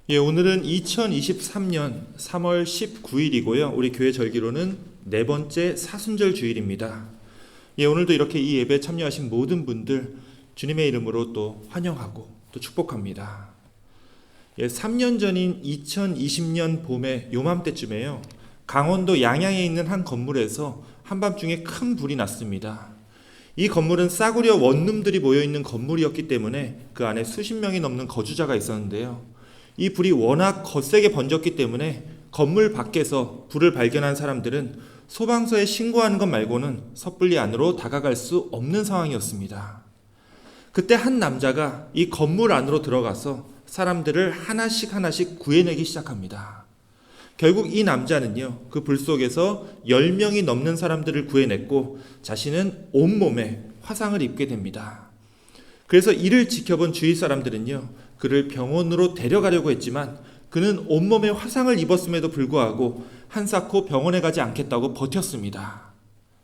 오늘은 2023년 3월 19일이고요. 우리 교회 절기로는 네 번째 사순절 주일입니다. 오늘도 이렇게 이 예배에 참여하신 모든 분들 주님의 이름으로 또 환영하고 또 축복합니다. 3년 전인 2020년 봄에 요맘때쯤에요. 강원도 양양에 있는 한 건물에서 한밤중에 큰 불이 났습니다. 이 건물은 싸구려 원룸들이 모여있는 건물이었기 때문에 그 안에 수십 명이 넘는 거주자가 있었는데요. 이 불이 워낙 거세게 번졌기 때문에 건물 밖에서 불을 발견한 사람들은 소방서에 신고하는 것 말고는 섣불리 안으로 다가갈 수 없는 상황이었습니다. 그때 한 남자가 이 건물 안으로 들어가서 사람들을 하나씩 구해내기 시작합니다. 결국 이 남자는요, 그 불 속에서 10명이 넘는 사람들을 구해냈고 자신은 온몸에 화상을 입게 됩니다. 그래서 이를 지켜본 주위 사람들은요, 그를 병원으로 데려가려고 했지만 그는 온몸에 화상을 입었음에도 불구하고 한사코 병원에 가지 않겠다고 버텼습니다.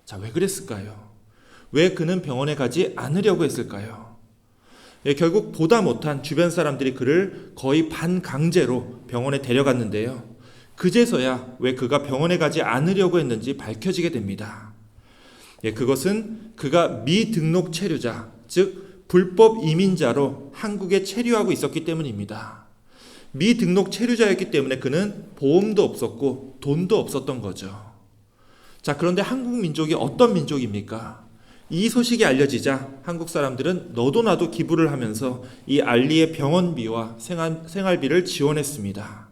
자, 왜 그랬을까요? 왜 그는 병원에 가지 않으려고 했을까요? 결국 보다 못한 주변 사람들이 그를 거의 반강제로 병원에 데려갔는데요. 그제서야 왜 그가 병원에 가지 않으려고 했는지 밝혀지게 됩니다. 그것은 그가 미등록 체류자, 즉 불법 이민자로 한국에 체류하고 있었기 때문입니다. 미등록 체류자였기 때문에 그는 보험도 없었고 돈도 없었던 거죠. 자, 그런데 한국 민족이 어떤 민족입니까? 이 소식이 알려지자 한국 사람들은 너도 나도 기부를 하면서 이 알리의 병원비와 생활비를 지원했습니다.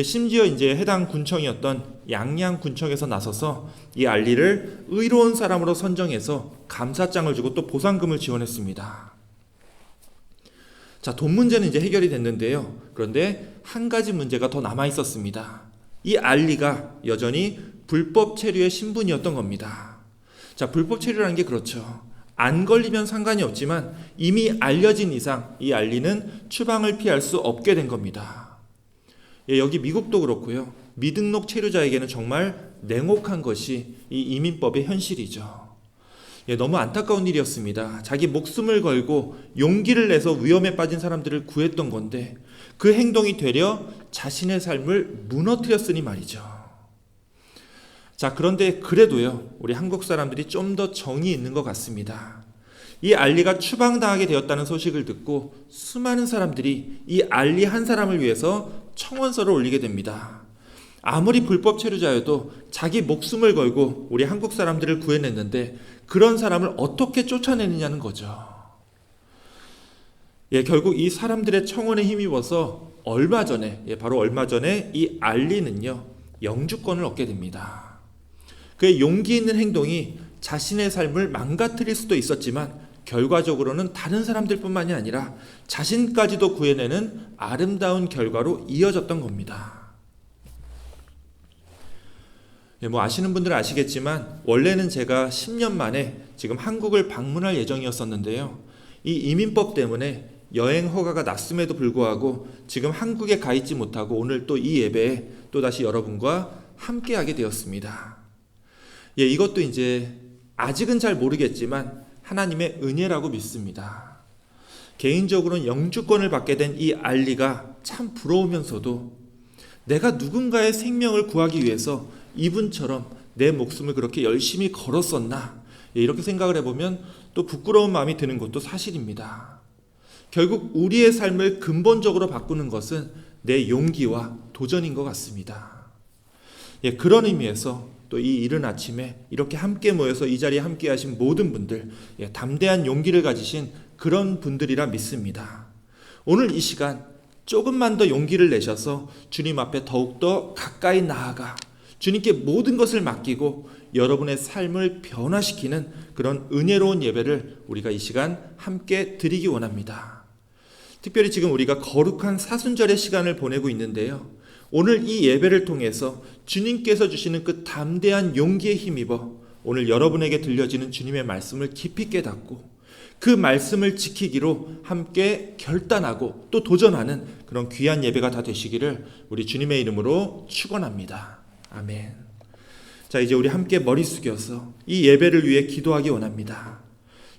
심지어 이제 해당 군청이었던 양양군청에서 나서서 이 알리를 의로운 사람으로 선정해서 감사장을 주고 또 보상금을 지원했습니다. 자, 돈 문제는 이제 해결이 됐는데요. 그런데 한 가지 문제가 더 남아 있었습니다. 이 알리가 여전히 불법 체류의 신분이었던 겁니다. 자, 불법 체류라는 게 그렇죠. 안 걸리면 상관이 없지만 이미 알려진 이상 이 알리는 추방을 피할 수 없게 된 겁니다. 여기 미국도 그렇고요. 미등록 체류자에게는 정말 냉혹한 것이 이 이민법의 현실이죠. 너무 안타까운 일이었습니다. 자기 목숨을 걸고 용기를 내서 위험에 빠진 사람들을 구했던 건데 그 행동이 되려 자신의 삶을 무너뜨렸으니 말이죠. 자, 그런데 그래도요, 우리 한국 사람들이 좀 더 정이 있는 것 같습니다. 이 알리가 추방당하게 되었다는 소식을 듣고 수많은 사람들이 이 알리 한 사람을 위해서 청원서를 올리게 됩니다. 아무리 불법 체류자여도 자기 목숨을 걸고 우리 한국 사람들을 구해냈는데 그런 사람을 어떻게 쫓아내느냐는 거죠. 결국 이 사람들의 청원에 힘입어서 바로 얼마 전에 이 알리는요, 영주권을 얻게 됩니다. 그의 용기 있는 행동이 자신의 삶을 망가뜨릴 수도 있었지만 결과적으로는 다른 사람들뿐만이 아니라 자신까지도 구해내는 아름다운 결과로 이어졌던 겁니다. 아시는 분들은 아시겠지만 원래는 제가 10년 만에 지금 한국을 방문할 예정이었었는데요. 이 이민법 때문에 여행 허가가 났음에도 불구하고 지금 한국에 가 있지 못하고 오늘 또 이 예배에 또다시 여러분과 함께하게 되었습니다. 이것도 이제 아직은 잘 모르겠지만 하나님의 은혜라고 믿습니다. 개인적으로는 영주권을 받게 된 이 알리가 참 부러우면서도 내가 누군가의 생명을 구하기 위해서 이분처럼 내 목숨을 그렇게 열심히 걸었었나? 이렇게 생각을 해보면 또 부끄러운 마음이 드는 것도 사실입니다. 결국 우리의 삶을 근본적으로 바꾸는 것은 내 용기와 도전인 것 같습니다. 그런 의미에서 또 이 이른 아침에 이렇게 함께 모여서 이 자리에 함께 하신 모든 분들, 담대한 용기를 가지신 그런 분들이라 믿습니다. 오늘 이 시간 조금만 더 용기를 내셔서 주님 앞에 더욱더 가까이 나아가 주님께 모든 것을 맡기고 여러분의 삶을 변화시키는 그런 은혜로운 예배를 우리가 이 시간 함께 드리기 원합니다. 특별히 지금 우리가 거룩한 사순절의 시간을 보내고 있는데요. 오늘 이 예배를 통해서 주님께서 주시는 그 담대한 용기에 힘입어 오늘 여러분에게 들려지는 주님의 말씀을 깊이 깨닫고 그 말씀을 지키기로 함께 결단하고 또 도전하는 그런 귀한 예배가 다 되시기를 우리 주님의 이름으로 축원합니다. 아멘. 자, 이제 우리 함께 머리 숙여서 이 예배를 위해 기도하기 원합니다.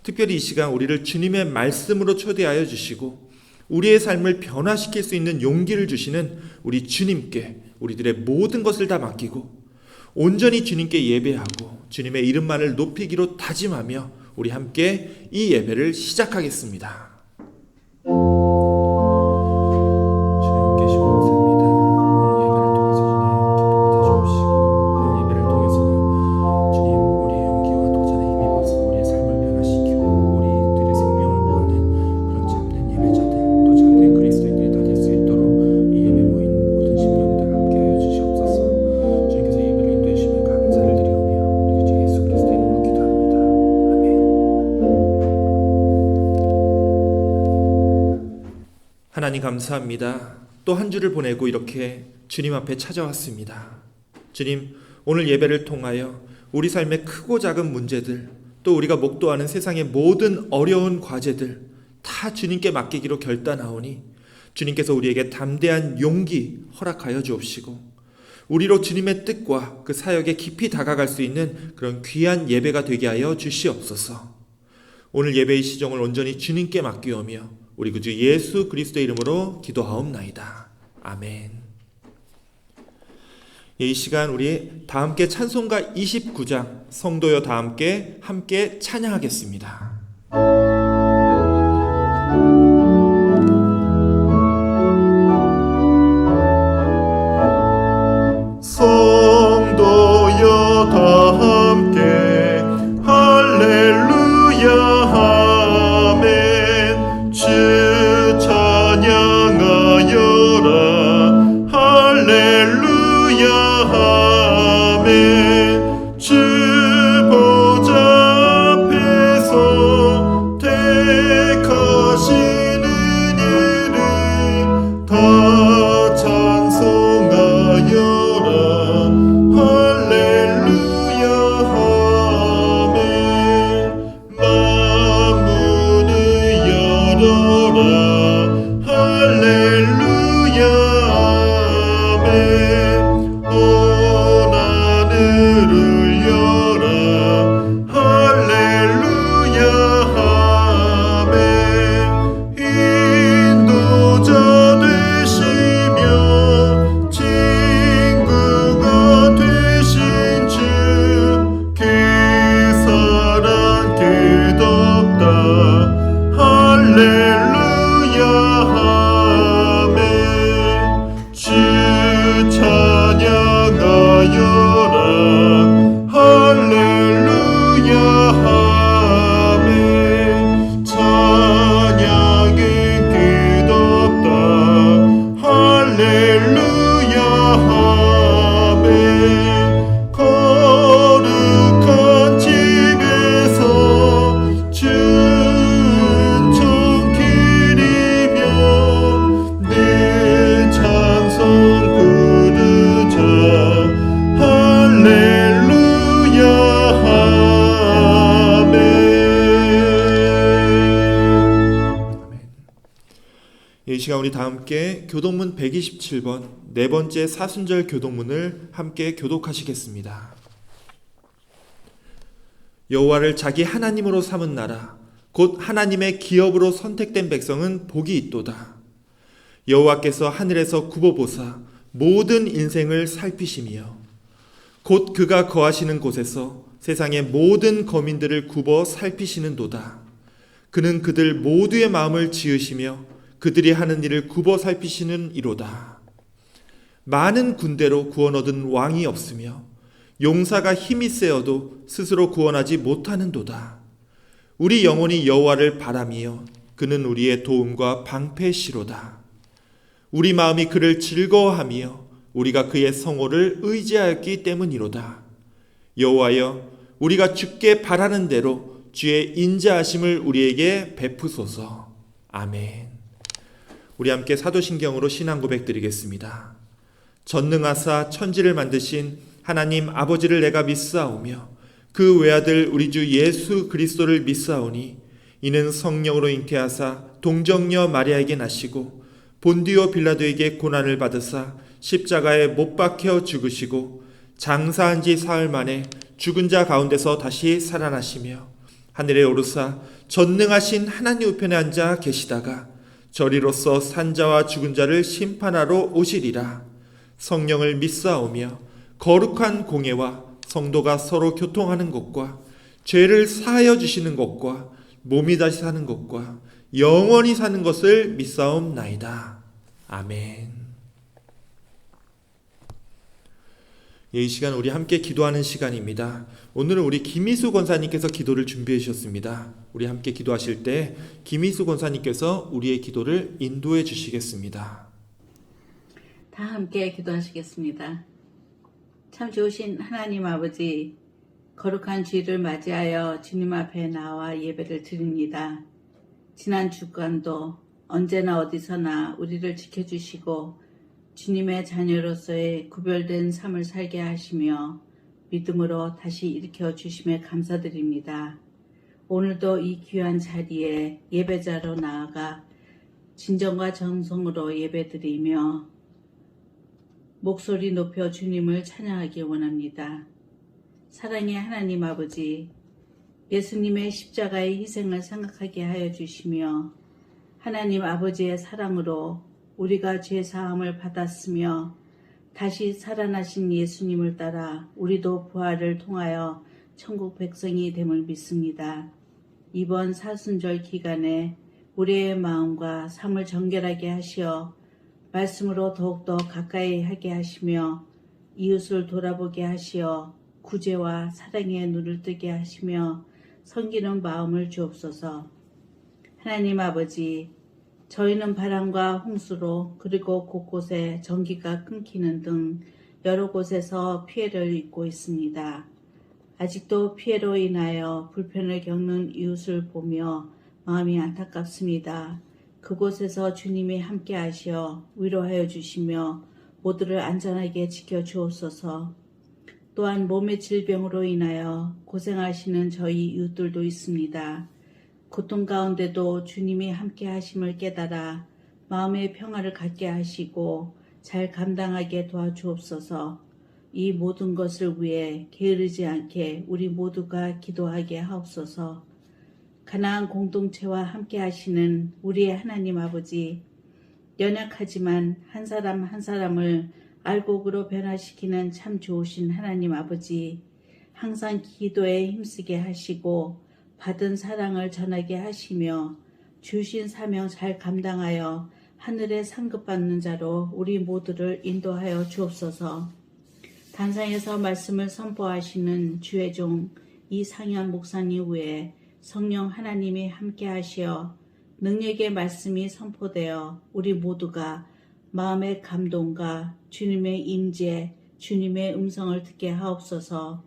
특별히 이 시간 우리를 주님의 말씀으로 초대하여 주시고 우리의 삶을 변화시킬 수 있는 용기를 주시는 우리 주님께 우리들의 모든 것을 다 맡기고 온전히 주님께 예배하고 주님의 이름만을 높이기로 다짐하며 우리 함께 이 예배를 시작하겠습니다. 하나님 감사합니다. 또 한 주를 보내고 이렇게 주님 앞에 찾아왔습니다. 주님, 오늘 예배를 통하여 우리 삶의 크고 작은 문제들, 또 우리가 목도하는 세상의 모든 어려운 과제들 다 주님께 맡기기로 결단하오니 주님께서 우리에게 담대한 용기 허락하여 주옵시고 우리로 주님의 뜻과 그 사역에 깊이 다가갈 수 있는 그런 귀한 예배가 되게 하여 주시옵소서. 오늘 예배의 시종을 온전히 주님께 맡기오며 우리 구주 예수 그리스도의 이름으로 기도하옵나이다. 아멘. 이 시간 우리 다 함께 찬송가 29장 성도여 다 함께 찬양하겠습니다. 성도여 다 함께 할렐루야 아멘. 주 찬양하여라 할렐루야 아멘. 주 보좌 앞에서 택하시는 이름 다 찬송하여라 할렐루야 아멘. 만문을 열어라 할렐루야 아멘. 온 하늘을 열라 할렐루야 아멘. 인도자 되시며 친구가 되신 주 그 사랑 끝없다 할렐루야 아멘. 주 찬양하여라 할렐루야 아멘. 찬양이 끝없다 할렐루야 아멘. 거룩한 집에서 춘천 기리며 늘 찬송 부르자 할렐루야 아멘. 이 시간 우리 다 함께 교독문 127번 네 번째 사순절 교독문을 함께 교독하시겠습니다. 여호와를 자기 하나님으로 삼은 나라 곧 하나님의 기업으로 선택된 백성은 복이 있도다. 여호와께서 하늘에서 굽어보사 모든 인생을 살피시며 곧 그가 거하시는 곳에서 세상의 모든 거민들을 굽어 살피시는도다. 그는 그들 모두의 마음을 지으시며 그들이 하는 일을 굽어 살피시는 이로다. 많은 군대로 구원 얻은 왕이 없으며 용사가 힘이 세어도 스스로 구원하지 못하는도다. 우리 영혼이 여호와를 바라며 그는 우리의 도움과 방패시로다. 우리 마음이 그를 즐거워하며 우리가 그의 성호를 의지하였기 때문이로다. 여호와여, 우리가 주께 바라는 대로 주의 인자하심을 우리에게 베푸소서. 아멘. 우리 함께 사도신경으로 신앙 고백 드리겠습니다. 전능하사 천지를 만드신 하나님 아버지를 내가 믿사오며 그 외아들 우리 주 예수 그리스도를 믿사오니 이는 성령으로 잉태하사 동정녀 마리아에게 나시고 본디오 빌라도에게 고난을 받으사 십자가에 못 박혀 죽으시고 장사한 지 사흘 만에 죽은 자 가운데서 다시 살아나시며 하늘에 오르사 전능하신 하나님 우편에 앉아 계시다가 저리로서 산자와 죽은 자를 심판하러 오시리라. 성령을 믿사오며 거룩한 공예와 성도가 서로 교통하는 것과 죄를 사하여 주시는 것과 몸이 다시 사는 것과 영원히 사는 것을 믿사옵나이다. 아멘. 이 시간 우리 함께 기도하는 시간입니다. 오늘은 우리 김희수 권사님께서 기도를 준비해 주셨습니다. 우리 함께 기도하실 때 김희수 권사님께서 우리의 기도를 인도해 주시겠습니다. 다 함께 기도하시겠습니다. 참 좋으신 하나님 아버지, 거룩한 주일을 맞이하여 주님 앞에 나와 예배를 드립니다. 지난 주간도 언제나 어디서나 우리를 지켜주시고 주님의 자녀로서의 구별된 삶을 살게 하시며 믿음으로 다시 일으켜 주심에 감사드립니다. 오늘도 이 귀한 자리에 예배자로 나아가 진정과 정성으로 예배드리며 목소리 높여 주님을 찬양하기 원합니다. 사랑의 하나님 아버지, 예수님의 십자가의 희생을 생각하게 하여 주시며 하나님 아버지의 사랑으로 우리가 죄사함을 받았으며 다시 살아나신 예수님을 따라 우리도 부활을 통하여 천국 백성이 됨을 믿습니다. 이번 사순절 기간에 우리의 마음과 삶을 정결하게 하시어 말씀으로 더욱더 가까이 하게 하시며 이웃을 돌아보게 하시어 구제와 사랑의 눈을 뜨게 하시며 섬기는 마음을 주옵소서. 하나님 아버지, 저희는 바람과 홍수로 그리고 곳곳에 전기가 끊기는 등 여러 곳에서 피해를 입고 있습니다. 아직도 피해로 인하여 불편을 겪는 이웃을 보며 마음이 안타깝습니다. 그곳에서 주님이 함께 하시어 위로하여 주시며 모두를 안전하게 지켜 주옵소서. 또한 몸의 질병으로 인하여 고생하시는 저희 이웃들도 있습니다. 고통 가운데도 주님이 함께 하심을 깨달아 마음의 평화를 갖게 하시고 잘 감당하게 도와주옵소서. 이 모든 것을 위해 게으르지 않게 우리 모두가 기도하게 하옵소서. 가나안 공동체와 함께 하시는 우리의 하나님 아버지, 연약하지만 한 사람 한 사람을 알곡으로 변화시키는 참 좋으신 하나님 아버지, 항상 기도에 힘쓰게 하시고 받은 사랑을 전하게 하시며 주신 사명 잘 감당하여 하늘에 상급받는 자로 우리 모두를 인도하여 주옵소서. 단상에서 말씀을 선포하시는 주의 종 이상현 목사님 외에 성령 하나님이 함께 하시어 능력의 말씀이 선포되어 우리 모두가 마음의 감동과 주님의 임재, 주님의 음성을 듣게 하옵소서.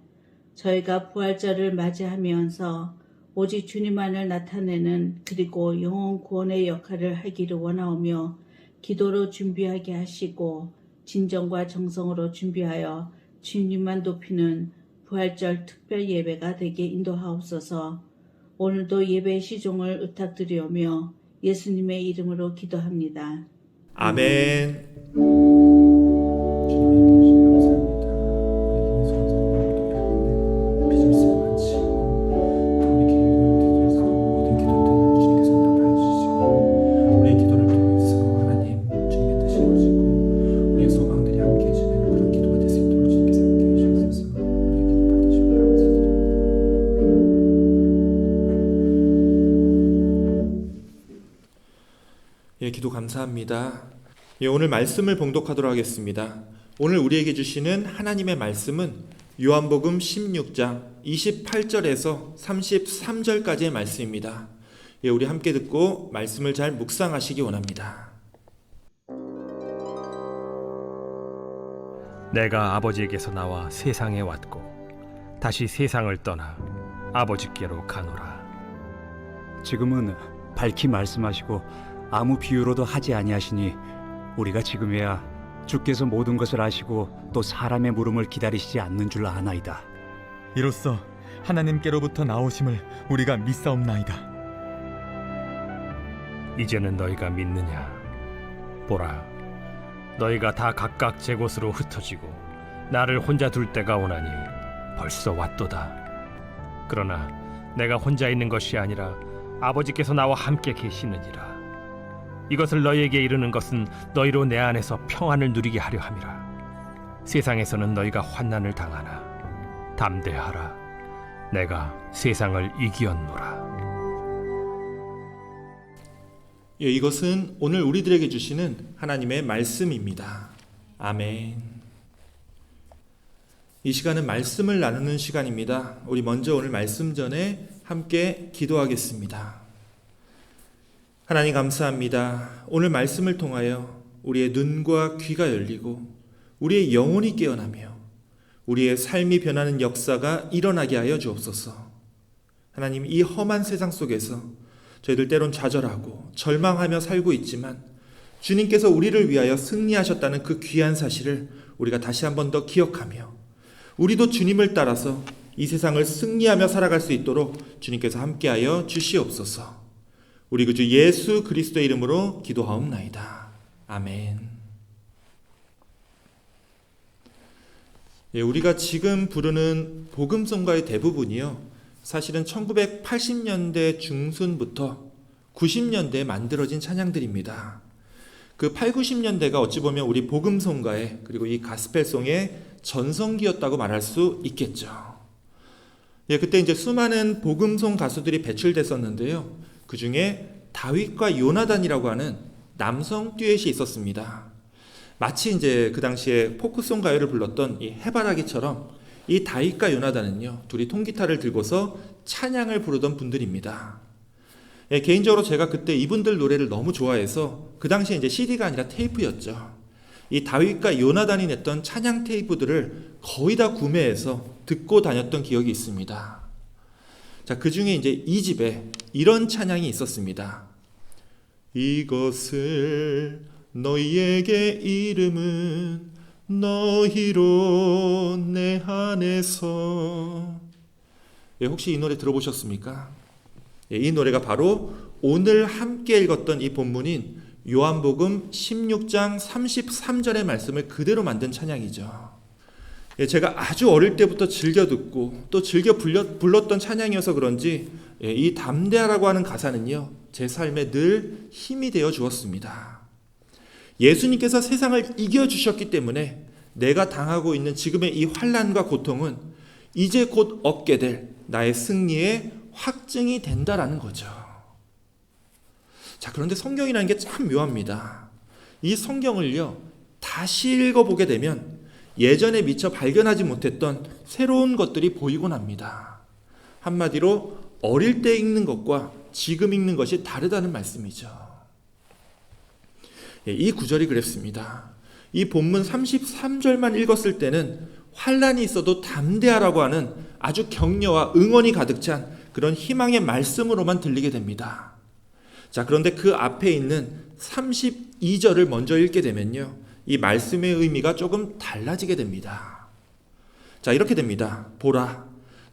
저희가 부활절을 맞이하면서 오직 주님만을 나타내는 그리고 영혼 구원의 역할을 하기를 원하오며 기도로 준비하게 하시고 진정과 정성으로 준비하여 주님만 높이는 부활절 특별 예배가 되게 인도하옵소서. 오늘도 예배 시종을 의탁드리오며 예수님의 이름으로 기도합니다. 아멘. 기도 감사합니다. 오늘 말씀을 봉독하도록 하겠습니다. 오늘 우리에게 주시는 하나님의 말씀은 요한복음 16장 28절에서 33절까지의 말씀입니다. 우리 함께 듣고 말씀을 잘 묵상하시기 원합니다. 내가 아버지에게서 나와 세상에 왔고 다시 세상을 떠나 아버지께로 가노라. 지금은 밝히 말씀하시고 아무 비유로도 하지 아니하시니 우리가 지금에야 주께서 모든 것을 아시고 또 사람의 물음을 기다리시지 않는 줄 아나이다. 이로써 하나님께로부터 나오심을 우리가 믿사옵나이다. 이제는 너희가 믿느냐? 보라, 너희가 다 각각 제 곳으로 흩어지고 나를 혼자 둘 때가 오나니 벌써 왔도다. 그러나 내가 혼자 있는 것이 아니라 아버지께서 나와 함께 계시느니라. 이것을 너희에게 이르는 것은 너희로 내 안에서 평안을 누리게 하려 함이라. 세상에서는 너희가 환난을 당하나 담대하라. 내가 세상을 이기었노라. 예, 이것은 오늘 우리들에게 주시는 하나님의 말씀입니다. 아멘. 이 시간은 말씀을 나누는 시간입니다. 우리 먼저 오늘 말씀 전에 함께 기도하겠습니다. 하나님 감사합니다. 오늘 말씀을 통하여 우리의 눈과 귀가 열리고 우리의 영혼이 깨어나며 우리의 삶이 변하는 역사가 일어나게 하여 주옵소서. 하나님, 이 험한 세상 속에서 저희들 때론 좌절하고 절망하며 살고 있지만 주님께서 우리를 위하여 승리하셨다는 그 귀한 사실을 우리가 다시 한 번 더 기억하며 우리도 주님을 따라서 이 세상을 승리하며 살아갈 수 있도록 주님께서 함께하여 주시옵소서. 우리 구주 예수 그리스도의 이름으로 기도하옵나이다. 아멘. 예, 우리가 지금 부르는 복음송가의 대부분이요, 사실은 1980년대 중순부터 90년대에 만들어진 찬양들입니다. 그 8, 90년대가 어찌 보면 우리 복음송가의 그리고 이 가스펠송의 전성기였다고 말할 수 있겠죠. 예, 그때 이제 수많은 복음송 가수들이 배출됐었는데요. 그 중에 다윗과 요나단이라고 하는 남성 듀엣이 있었습니다. 마치 이제 그 당시에 포크송 가요를 불렀던 이 해바라기처럼 이 다윗과 요나단은요, 둘이 통기타를 들고서 찬양을 부르던 분들입니다. 예, 개인적으로 제가 그때 이분들 노래를 너무 좋아해서 그 당시에 이제 CD가 아니라 테이프였죠. 이 다윗과 요나단이 냈던 찬양 테이프들을 거의 다 구매해서 듣고 다녔던 기억이 있습니다. 자, 그 중에 이제 2집에 이런 찬양이 있었습니다. 이것을 너희에게 이름은 너희로 내 안에서. 예, 혹시 이 노래 들어보셨습니까? 예, 이 노래가 바로 오늘 함께 읽었던 이 본문인 요한복음 16장 33절의 말씀을 그대로 만든 찬양이죠. 예, 제가 아주 어릴 때부터 즐겨 듣고 또 즐겨 불렀던 찬양이어서 그런지 이 담대하라고 하는 가사는요, 제 삶에 늘 힘이 되어 주었습니다. 예수님께서 세상을 이겨주셨기 때문에 내가 당하고 있는 지금의 이 환난과 고통은 이제 곧 얻게 될 나의 승리의 확증이 된다라는 거죠. 자, 그런데 성경이라는 게 참 묘합니다. 이 성경을요, 다시 읽어보게 되면 예전에 미처 발견하지 못했던 새로운 것들이 보이곤 합니다. 한마디로 어릴 때 읽는 것과 지금 읽는 것이 다르다는 말씀이죠. 이 구절이 그랬습니다. 이 본문 33절만 읽었을 때는 환난이 있어도 담대하라고 하는 아주 격려와 응원이 가득 찬 그런 희망의 말씀으로만 들리게 됩니다. 자, 그런데 그 앞에 있는 32절을 먼저 읽게 되면요, 이 말씀의 의미가 조금 달라지게 됩니다. 자, 이렇게 됩니다. 보라,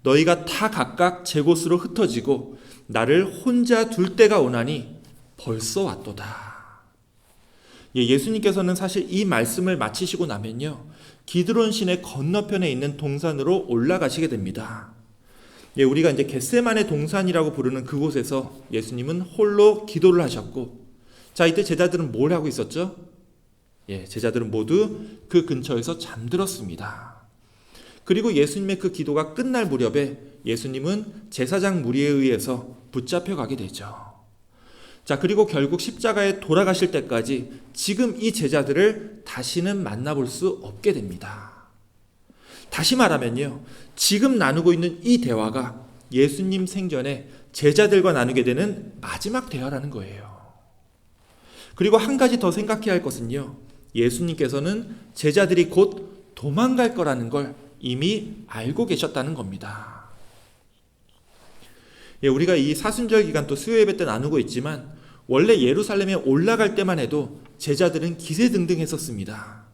너희가 다 각각 제 곳으로 흩어지고 나를 혼자 둘 때가 오나니 벌써 왔도다. 예, 예수님께서는 사실 이 말씀을 마치시고 나면요, 기드론 시내 건너편에 있는 동산으로 올라가시게 됩니다. 예, 우리가 이제 겟세마네 동산이라고 부르는 그곳에서 예수님은 홀로 기도를 하셨고, 자, 이때 제자들은 뭘 하고 있었죠? 예, 제자들은 모두 그 근처에서 잠들었습니다. 그리고 예수님의 그 기도가 끝날 무렵에 예수님은 제사장 무리에 의해서 붙잡혀 가게 되죠. 자, 그리고 결국 십자가에 돌아가실 때까지 지금 이 제자들을 다시는 만나볼 수 없게 됩니다. 다시 말하면요, 지금 나누고 있는 이 대화가 예수님 생전에 제자들과 나누게 되는 마지막 대화라는 거예요. 그리고 한 가지 더 생각해야 할 것은요, 예수님께서는 제자들이 곧 도망갈 거라는 걸 이미 알고 계셨다는 겁니다. 예, 우리가 이 사순절 기간 또 수요 예배 때 나누고 있지만 원래 예루살렘에 올라갈 때만 해도 제자들은 기세등등했었습니다.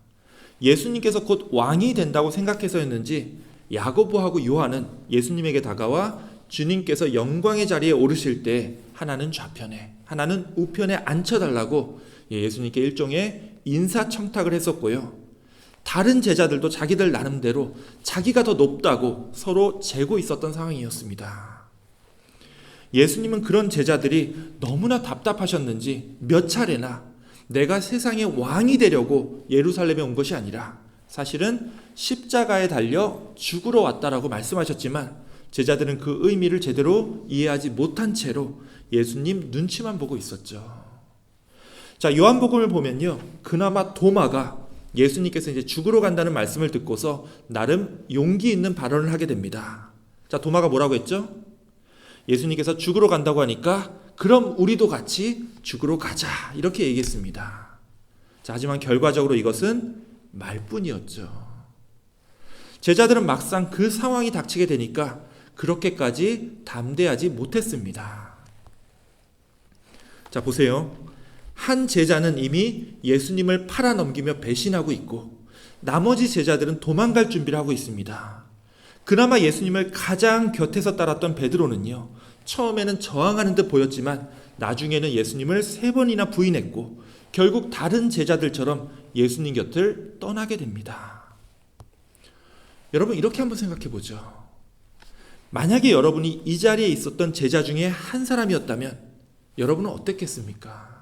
예수님께서 곧 왕이 된다고 생각해서였는지 야고보하고 요한은 예수님에게 다가와 주님께서 영광의 자리에 오르실 때 하나는 좌편에 하나는 우편에 앉혀달라고 예수님께 일종의 인사청탁을 했었고요. 다른 제자들도 자기들 나름대로 자기가 더 높다고 서로 재고 있었던 상황이었습니다. 예수님은 그런 제자들이 너무나 답답하셨는지 몇 차례나 내가 세상의 왕이 되려고 예루살렘에 온 것이 아니라 사실은 십자가에 달려 죽으러 왔다라고 말씀하셨지만 제자들은 그 의미를 제대로 이해하지 못한 채로 예수님 눈치만 보고 있었죠. 자, 요한복음을 보면요, 그나마 도마가 예수님께서 이제 죽으러 간다는 말씀을 듣고서 나름 용기 있는 발언을 하게 됩니다. 자, 도마가 뭐라고 했죠? 예수님께서 죽으러 간다고 하니까 그럼 우리도 같이 죽으러 가자, 이렇게 얘기했습니다. 자, 하지만 결과적으로 이것은 말뿐이었죠. 제자들은 막상 그 상황이 닥치게 되니까 그렇게까지 담대하지 못했습니다. 자, 보세요. 한 제자는 이미 예수님을 팔아넘기며 배신하고 있고 나머지 제자들은 도망갈 준비를 하고 있습니다. 그나마 예수님을 가장 곁에서 따랐던 베드로는요, 처음에는 저항하는 듯 보였지만 나중에는 예수님을 3번이나 부인했고 결국 다른 제자들처럼 예수님 곁을 떠나게 됩니다. 여러분, 이렇게 한번 생각해 보죠. 만약에 여러분이 이 자리에 있었던 제자 중에 한 사람이었다면 여러분은 어땠겠습니까?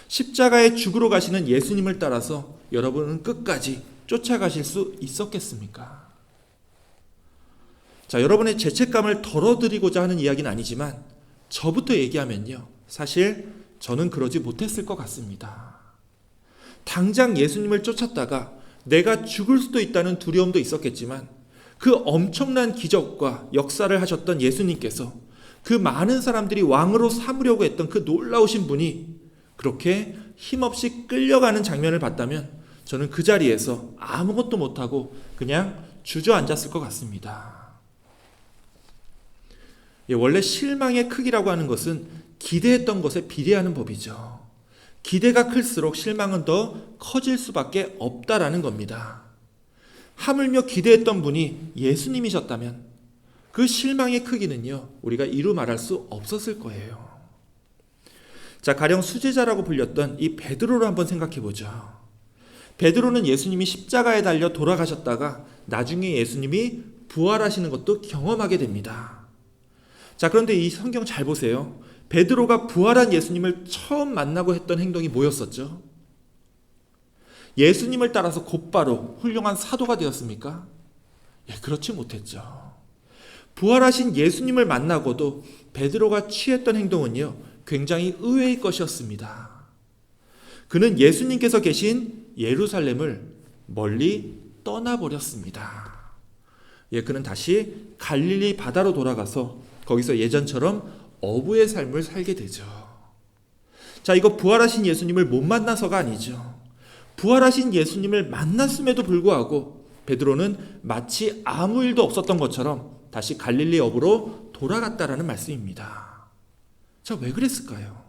십자가에 죽으러 가시는 예수님을 따라서 여러분은 끝까지 쫓아가실 수 있었겠습니까? 자, 여러분의 죄책감을 덜어드리고자 하는 이야기는 아니지만 저부터 얘기하면요, 사실 저는 그러지 못했을 것 같습니다. 당장 예수님을 쫓았다가 내가 죽을 수도 있다는 두려움도 있었겠지만 그 엄청난 기적과 역사를 하셨던 예수님께서 그 많은 사람들이 왕으로 삼으려고 했던 그 놀라우신 분이 그렇게 힘없이 끌려가는 장면을 봤다면 저는 그 자리에서 아무것도 못하고 그냥 주저앉았을 것 같습니다. 원래 실망의 크기라고 하는 것은 기대했던 것에 비례하는 법이죠. 기대가 클수록 실망은 더 커질 수밖에 없다라는 겁니다. 하물며 기대했던 분이 예수님이셨다면 그 실망의 크기는요, 우리가 이루 말할 수 없었을 거예요. 자, 가령 수제자라고 불렸던 이 베드로를 한번 생각해 보죠. 베드로는 예수님이 십자가에 달려 돌아가셨다가 나중에 예수님이 부활하시는 것도 경험하게 됩니다. 자, 그런데 이 성경 잘 보세요. 베드로가 부활한 예수님을 처음 만나고 했던 행동이 뭐였었죠? 예수님을 따라서 곧바로 훌륭한 사도가 되었습니까? 그렇지 못했죠. 부활하신 예수님을 만나고도 베드로가 취했던 행동은요, 굉장히 의외의 것이었습니다. 그는 예수님께서 계신 예루살렘을 멀리 떠나버렸습니다. 그는 다시 갈릴리 바다로 돌아가서 거기서 예전처럼 어부의 삶을 살게 되죠. 자, 이거 부활하신 예수님을 못 만나서가 아니죠. 부활하신 예수님을 만났음에도 불구하고 베드로는 마치 아무 일도 없었던 것처럼 다시 갈릴리 어부로 돌아갔다라는 말씀입니다. 자, 왜 그랬을까요?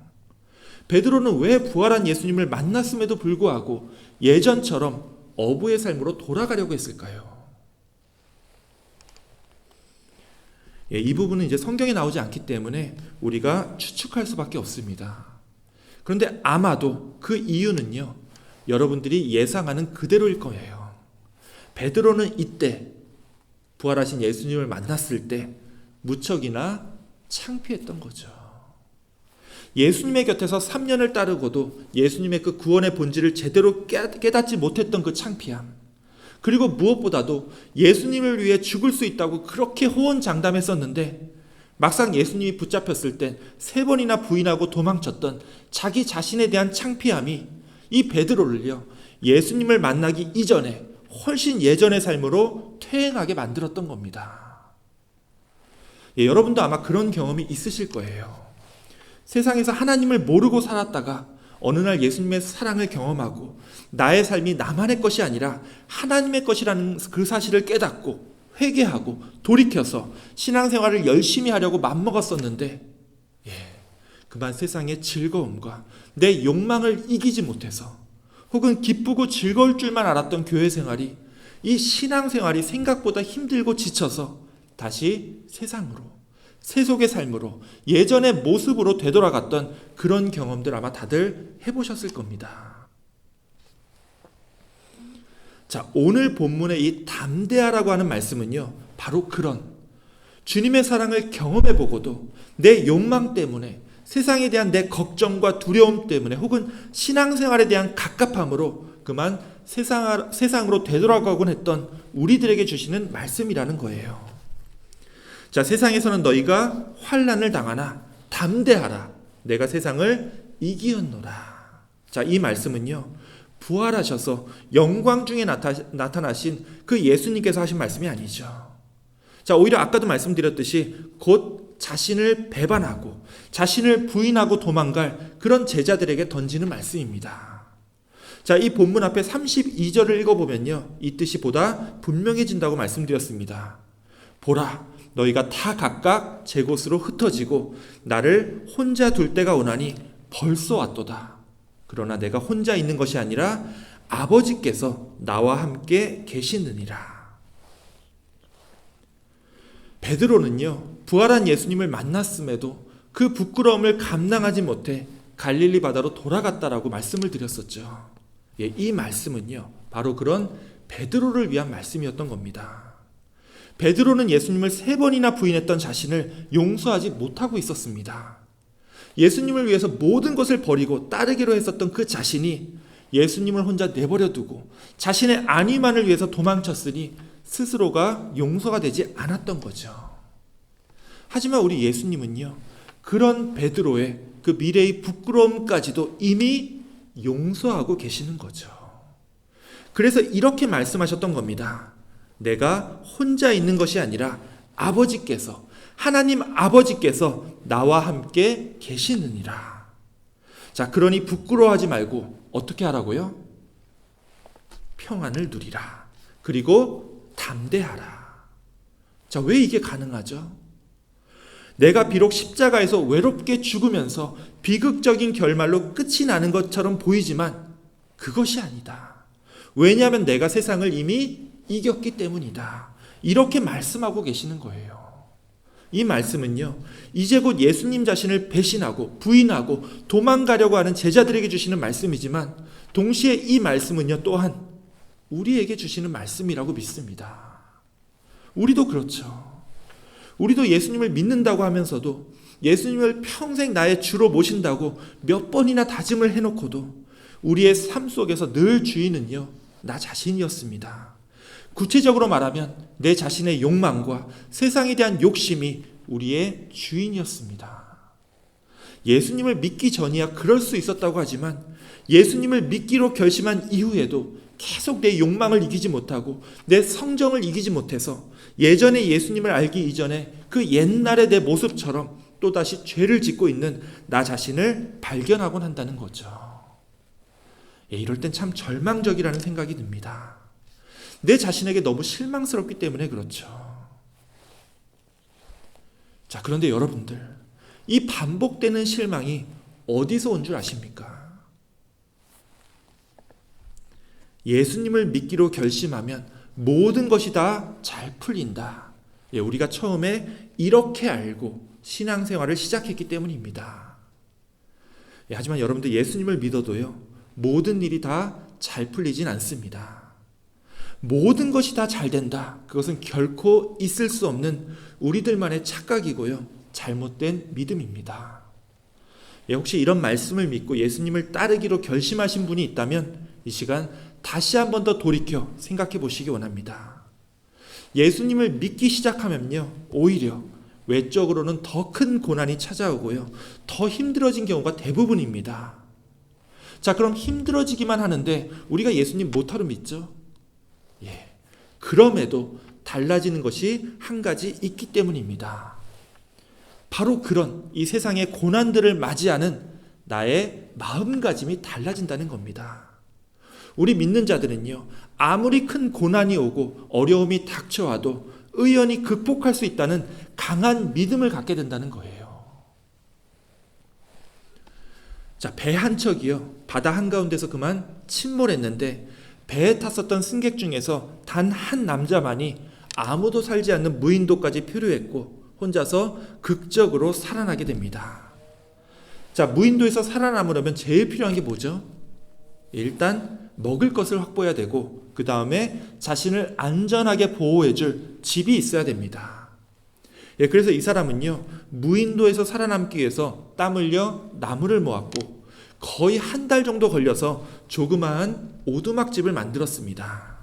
베드로는 왜 부활한 예수님을 만났음에도 불구하고 예전처럼 어부의 삶으로 돌아가려고 했을까요? 이 부분은 이제 성경에 나오지 않기 때문에 우리가 추측할 수밖에 없습니다. 그런데 아마도 그 이유는요, 여러분들이 예상하는 그대로일 거예요. 베드로는 이때 부활하신 예수님을 만났을 때 무척이나 창피했던 거죠. 예수님의 곁에서 3년을 따르고도 예수님의 그 구원의 본질을 제대로 깨닫지 못했던 그 창피함, 그리고 무엇보다도 예수님을 위해 죽을 수 있다고 그렇게 호언장담했었는데 막상 예수님이 붙잡혔을 때 3번이나 부인하고 도망쳤던 자기 자신에 대한 창피함이 이 베드로를요, 예수님을 만나기 이전에 훨씬 예전의 삶으로 퇴행하게 만들었던 겁니다. 여러분도 아마 그런 경험이 있으실 거예요. 세상에서 하나님을 모르고 살았다가 어느 날 예수님의 사랑을 경험하고 나의 삶이 나만의 것이 아니라 하나님의 것이라는 그 사실을 깨닫고 회개하고 돌이켜서 신앙생활을 열심히 하려고 맘먹었었는데 그만 세상의 즐거움과 내 욕망을 이기지 못해서 혹은 기쁘고 즐거울 줄만 알았던 교회 생활이 이 신앙생활이 생각보다 힘들고 지쳐서 다시 세상으로, 세속의 삶으로, 예전의 모습으로 되돌아갔던 그런 경험들 아마 다들 해보셨을 겁니다. 자, 오늘 본문의 이 담대하라고 하는 말씀은요, 바로 그런 주님의 사랑을 경험해 보고도 내 욕망 때문에, 세상에 대한 내 걱정과 두려움 때문에, 혹은 신앙생활에 대한 갑갑함으로 그만 세상으로 되돌아가곤 했던 우리들에게 주시는 말씀이라는 거예요. 자, 세상에서는 너희가 환난을 당하나 담대하라. 내가 세상을 이기었노라. 자, 이 말씀은요, 부활하셔서 영광 중에 나타나신 그 예수님께서 하신 말씀이 아니죠. 자, 오히려 아까도 말씀드렸듯이 곧 자신을 배반하고 자신을 부인하고 도망갈 그런 제자들에게 던지는 말씀입니다. 자, 이 본문 앞에 32절을 읽어보면요, 이 뜻이 보다 분명해진다고 말씀드렸습니다. 보라, 너희가 다 각각 제 곳으로 흩어지고 나를 혼자 둘 때가 오나니 벌써 왔도다. 그러나 내가 혼자 있는 것이 아니라 아버지께서 나와 함께 계시느니라. 베드로는요, 부활한 예수님을 만났음에도 그 부끄러움을 감당하지 못해 갈릴리 바다로 돌아갔다라고 말씀을 드렸었죠. 예, 이 말씀은요, 바로 그런 베드로를 위한 말씀이었던 겁니다. 베드로는 예수님을 3번이나 부인했던 자신을 용서하지 못하고 있었습니다. 예수님을 위해서 모든 것을 버리고 따르기로 했었던 그 자신이 예수님을 혼자 내버려 두고 자신의 안위만을 위해서 도망쳤으니 스스로가 용서가 되지 않았던 거죠. 하지만 우리 예수님은요, 그런 베드로의 그 미래의 부끄러움까지도 이미 용서하고 계시는 거죠. 그래서 이렇게 말씀하셨던 겁니다. 내가 혼자 있는 것이 아니라 아버지께서, 하나님 아버지께서 나와 함께 계시느니라. 자, 그러니 부끄러워하지 말고 어떻게 하라고요? 평안을 누리라. 그리고 담대하라. 자, 왜 이게 가능하죠? 내가 비록 십자가에서 외롭게 죽으면서 비극적인 결말로 끝이 나는 것처럼 보이지만 그것이 아니다. 왜냐하면 내가 세상을 이미 이겼기 때문이다. 이렇게 말씀하고 계시는 거예요. 이 말씀은요, 이제 곧 예수님 자신을 배신하고 부인하고 도망가려고 하는 제자들에게 주시는 말씀이지만 동시에 이 말씀은요, 또한 우리에게 주시는 말씀이라고 믿습니다. 우리도 그렇죠. 우리도 예수님을 믿는다고 하면서도 예수님을 평생 나의 주로 모신다고 몇 번이나 다짐을 해놓고도 우리의 삶 속에서 늘 주인은요, 나 자신이었습니다. 구체적으로 말하면 내 자신의 욕망과 세상에 대한 욕심이 우리의 주인이었습니다. 예수님을 믿기 전이야 그럴 수 있었다고 하지만 예수님을 믿기로 결심한 이후에도 계속 내 욕망을 이기지 못하고 내 성정을 이기지 못해서 예전에 예수님을 알기 이전에 그 옛날의 내 모습처럼 또다시 죄를 짓고 있는 나 자신을 발견하곤 한다는 거죠. 이럴 땐 참 절망적이라는 생각이 듭니다. 내 자신에게 너무 실망스럽기 때문에 그렇죠. 자, 그런데 여러분들, 이 반복되는 실망이 어디서 온 줄 아십니까? 예수님을 믿기로 결심하면 모든 것이 다 잘 풀린다. 우리가 처음에 이렇게 알고 신앙생활을 시작했기 때문입니다. 하지만 여러분들, 예수님을 믿어도요, 모든 일이 다 잘 풀리진 않습니다. 모든 것이 다 잘 된다. 그것은 결코 있을 수 없는 우리들만의 착각이고요, 잘못된 믿음입니다. 혹시 이런 말씀을 믿고 예수님을 따르기로 결심하신 분이 있다면 이 시간 다시 한 번 더 돌이켜 생각해 보시기 원합니다. 예수님을 믿기 시작하면요, 오히려 외적으로는 더 큰 고난이 찾아오고요, 더 힘들어진 경우가 대부분입니다. 자, 그럼 힘들어지기만 하는데 우리가 예수님 못하러 믿죠? 그럼에도 달라지는 것이 한 가지 있기 때문입니다. 바로 그런 이 세상의 고난들을 맞이하는 나의 마음가짐이 달라진다는 겁니다. 우리 믿는 자들은요, 아무리 큰 고난이 오고 어려움이 닥쳐와도 의연히 극복할 수 있다는 강한 믿음을 갖게 된다는 거예요. 자, 배 한 척이요, 바다 한가운데서 그만 침몰했는데 배에 탔었던 승객 중에서 단 한 남자만이 아무도 살지 않는 무인도까지 표류했고 혼자서 극적으로 살아나게 됩니다. 자, 무인도에서 살아남으려면 제일 필요한 게 뭐죠? 일단 먹을 것을 확보해야 되고 그 다음에 자신을 안전하게 보호해줄 집이 있어야 됩니다. 그래서 이 사람은요, 무인도에서 살아남기 위해서 땀 흘려 나무를 모았고 거의 한 달 정도 걸려서 조그마한 오두막집을 만들었습니다.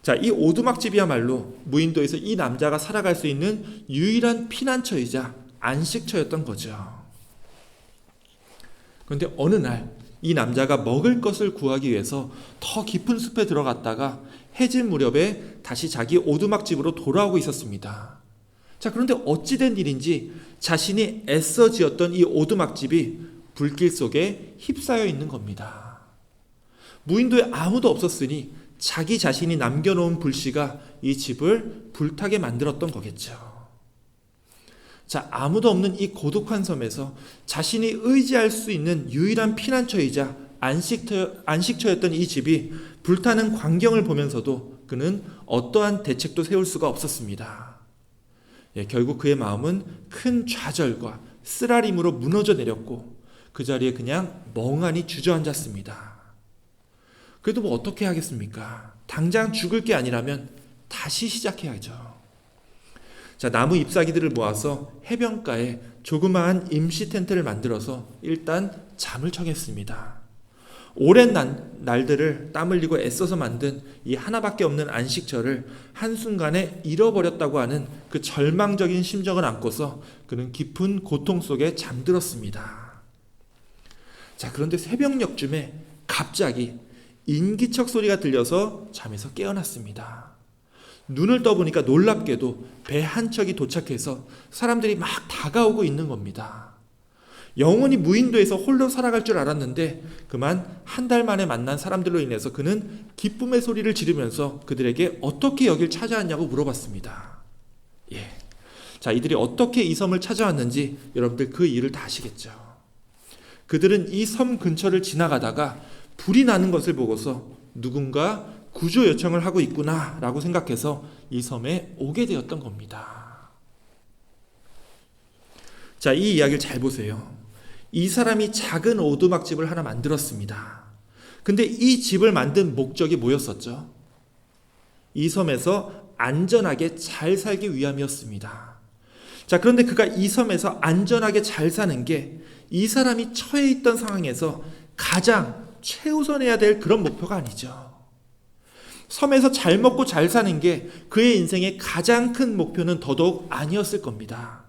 자, 이 오두막집이야말로 무인도에서 이 남자가 살아갈 수 있는 유일한 피난처이자 안식처였던 거죠. 그런데 어느 날 이 남자가 먹을 것을 구하기 위해서 더 깊은 숲에 들어갔다가 해질 무렵에 다시 자기 오두막집으로 돌아오고 있었습니다. 자, 그런데 어찌된 일인지 자신이 애써 지었던 이 오두막집이 불길 속에 휩싸여 있는 겁니다. 무인도에 아무도 없었으니 자기 자신이 남겨놓은 불씨가 이 집을 불타게 만들었던 거겠죠. 자, 아무도 없는 이 고독한 섬에서 자신이 의지할 수 있는 유일한 피난처이자 안식처였던 이 집이 불타는 광경을 보면서도 그는 어떠한 대책도 세울 수가 없었습니다. 결국 그의 마음은 큰 좌절과 쓰라림으로 무너져 내렸고 그 자리에 그냥 멍하니 주저앉았습니다. 그래도 뭐 어떻게 하겠습니까? 당장 죽을 게 아니라면 다시 시작해야죠. 자, 나무 잎사귀들을 모아서 해변가에 조그마한 임시 텐트를 만들어서 일단 잠을 청했습니다. 오랜 날들을 땀 흘리고 애써서 만든 이 하나밖에 없는 안식처를 한순간에 잃어버렸다고 하는 그 절망적인 심정을 안고서 그는 깊은 고통 속에 잠들었습니다. 자, 그런데 새벽녘쯤에 갑자기 인기척 소리가 들려서 잠에서 깨어났습니다. 눈을 떠보니까 놀랍게도 배 한 척이 도착해서 사람들이 막 다가오고 있는 겁니다. 영원히 무인도에서 홀로 살아갈 줄 알았는데 그만 한 달 만에 만난 사람들로 인해서 그는 기쁨의 소리를 지르면서 그들에게 어떻게 여길 찾아왔냐고 물어봤습니다. 자, 이들이 어떻게 이 섬을 찾아왔는지 여러분들 그 이유를 다 아시겠죠. 그들은 이 섬 근처를 지나가다가 불이 나는 것을 보고서 누군가 구조 요청을 하고 있구나 라고 생각해서 이 섬에 오게 되었던 겁니다. 자, 이 이야기를 잘 보세요. 이 사람이 작은 오두막집을 하나 만들었습니다. 근데 이 집을 만든 목적이 뭐였었죠? 이 섬에서 안전하게 잘 살기 위함이었습니다. 자, 그런데 그가 이 섬에서 안전하게 잘 사는 게 이 사람이 처해 있던 상황에서 가장 최우선해야 될 그런 목표가 아니죠. 섬에서 잘 먹고 잘 사는 게 그의 인생의 가장 큰 목표는 더더욱 아니었을 겁니다.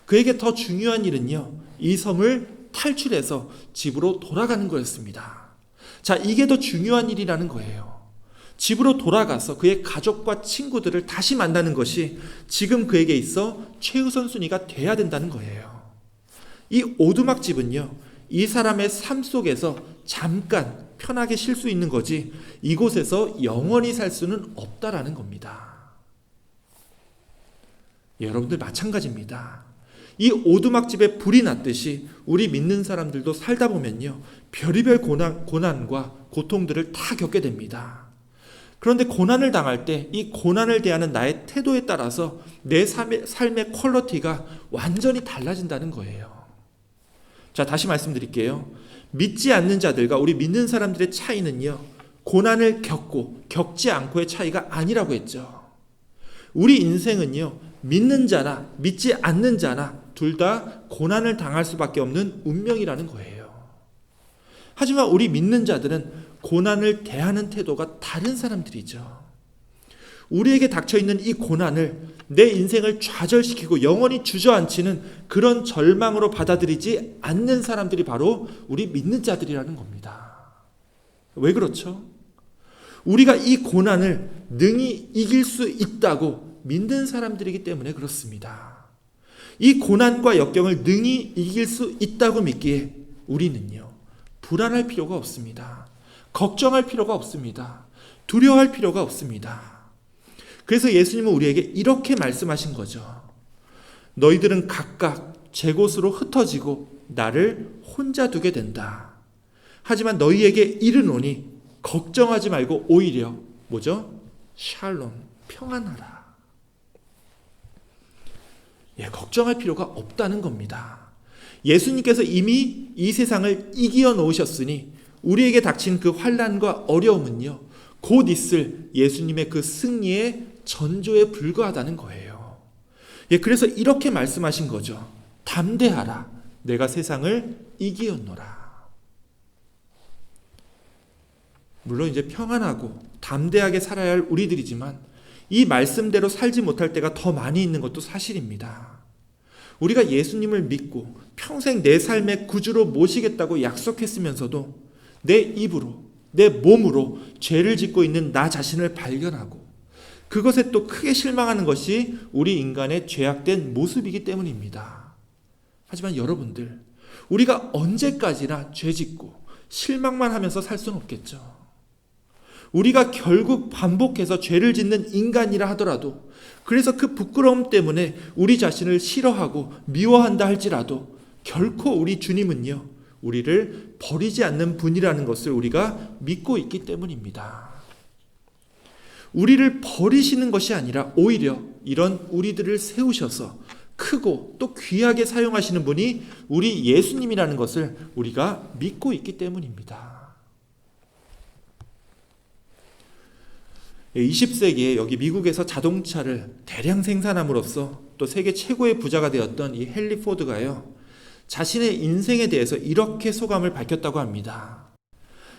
그에게 더 중요한 일은요, 이 섬을 탈출해서 집으로 돌아가는 거였습니다. 자, 이게 더 중요한 일이라는 거예요. 집으로 돌아가서 그의 가족과 친구들을 다시 만나는 것이 지금 그에게 있어 최우선 순위가 돼야 된다는 거예요. 이 오두막집은요, 이 사람의 삶 속에서 잠깐 편하게 쉴 수 있는 거지 이곳에서 영원히 살 수는 없다라는 겁니다. 여러분들 마찬가지입니다. 이 오두막집에 불이 났듯이 우리 믿는 사람들도 살다 보면요, 별의별 고난과 고통들을 다 겪게 됩니다. 그런데 고난을 당할 때 이 고난을 대하는 나의 태도에 따라서 내 삶의 퀄리티가 완전히 달라진다는 거예요. 자, 다시 말씀드릴게요. 믿지 않는 자들과 우리 믿는 사람들의 차이는요, 고난을 겪고 겪지 않고의 차이가 아니라고 했죠. 우리 인생은요, 믿는 자나 믿지 않는 자나 둘 다 고난을 당할 수밖에 없는 운명이라는 거예요. 하지만 우리 믿는 자들은 고난을 대하는 태도가 다른 사람들이죠. 우리에게 닥쳐있는 이 고난을 내 인생을 좌절시키고 영원히 주저앉히는 그런 절망으로 받아들이지 않는 사람들이 바로 우리 믿는 자들이라는 겁니다. 왜 그렇죠? 우리가 이 고난을 능히 이길 수 있다고 믿는 사람들이기 때문에 그렇습니다. 이 고난과 역경을 능히 이길 수 있다고 믿기에 우리는요, 불안할 필요가 없습니다. 걱정할 필요가 없습니다. 두려워할 필요가 없습니다. 그래서 예수님은 우리에게 이렇게 말씀하신 거죠. 너희들은 각각 제 곳으로 흩어지고 나를 혼자 두게 된다. 하지만 너희에게 이르노니 걱정하지 말고 오히려 뭐죠? 샬롬, 평안하라. 걱정할 필요가 없다는 겁니다. 예수님께서 이미 이 세상을 이겨 놓으셨으니 우리에게 닥친 그 환난과 어려움은요, 곧 있을 예수님의 그 승리의 전조에 불과하다는 거예요. 예, 그래서 이렇게 말씀하신 거죠. 담대하라. 내가 세상을 이기었노라. 물론 이제 평안하고 담대하게 살아야 할 우리들이지만 이 말씀대로 살지 못할 때가 더 많이 있는 것도 사실입니다. 우리가 예수님을 믿고 평생 내 삶의 구주로 모시겠다고 약속했으면서도 내 입으로, 내 몸으로 죄를 짓고 있는 나 자신을 발견하고 그것에 또 크게 실망하는 것이 우리 인간의 죄악된 모습이기 때문입니다. 하지만 여러분들, 우리가 언제까지나 죄 짓고 실망만 하면서 살 수는 없겠죠. 우리가 결국 반복해서 죄를 짓는 인간이라 하더라도, 그래서 그 부끄러움 때문에 우리 자신을 싫어하고 미워한다 할지라도 결코 우리 주님은요, 우리를 버리지 않는 분이라는 것을 우리가 믿고 있기 때문입니다. 우리를 버리시는 것이 아니라 오히려 이런 우리들을 세우셔서 크고 또 귀하게 사용하시는 분이 우리 예수님이라는 것을 우리가 믿고 있기 때문입니다. 20세기에 여기 미국에서 자동차를 대량 생산함으로써 또 세계 최고의 부자가 되었던 이 헨리 포드가요, 자신의 인생에 대해서 이렇게 소감을 밝혔다고 합니다.